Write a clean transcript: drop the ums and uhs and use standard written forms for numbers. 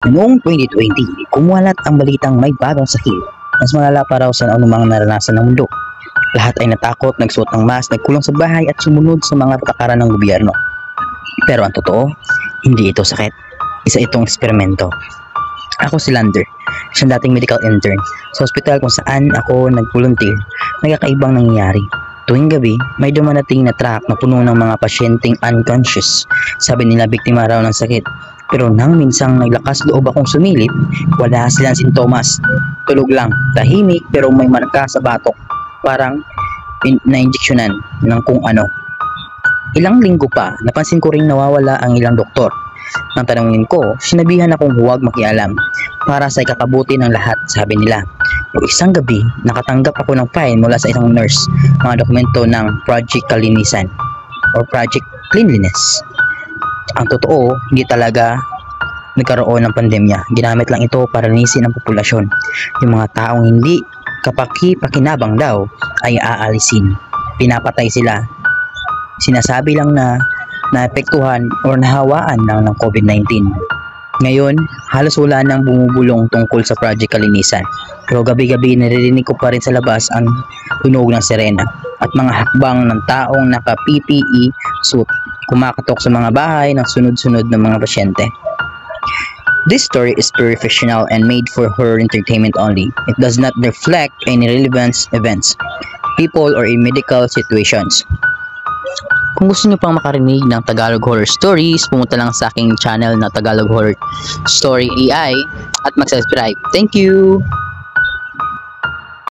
Noong 2020, kumulat ang balitang may bagong sakit. Mas malala pa raw sa anumang naranasan ng mundo. Lahat ay natakot, nagsuot ng mask, nagkulong sa bahay at sumunod sa mga patakaran ng gobyerno. Pero ang totoo, hindi ito sakit. Isa itong eksperimento. Ako si Lander, siyang dating medical intern sa ospital kung saan ako nag-volunteer. May kakaibang nangyayari. Tuwing gabi, may dumadating na truck na puno ng mga pasyenteng unconscious. Sabi nila biktima raw ng sakit. Pero nang minsang naglakas loob akong sumilip, wala silang sintomas. Tulog lang, tahimik pero may marka sa batok. Parang na-injeksyonan ng kung ano. Ilang linggo pa, napansin ko ring nawawala ang ilang doktor. Nang tanungin ko, sinabihan akong huwag makialam para sa ikakabuti ng lahat, sabi nila. O isang gabi, nakatanggap ako ng file mula sa isang nurse, mga dokumento ng Project Kalinisan or Project Cleanliness. Ang totoo, hindi talaga nagkaroon ng pandemya. Ginamit lang ito para linisin ang populasyon. Yung mga taong hindi kapaki-pakinabang daw ay aalisin. Pinapatay sila. Sinasabi lang na naapektuhan o nahawaan lang ng COVID-19. Ngayon, halos wala nang bumubulong tungkol sa Project Kalinisan. Pero gabi-gabi naririnig ko pa rin sa labas ang tunog ng sirena at mga hakbang ng taong naka-PPE suit kumakatok sa mga bahay ng sunod-sunod ng mga pasyente. This story is pure fictional and made for horror entertainment only. It does not reflect any relevant events, people, or in medical situations. Kung gusto niyo pang makarinig ng Tagalog Horror Stories, pumunta lang sa aking channel na Tagalog Horror Story AI at mag-subscribe. Thank you!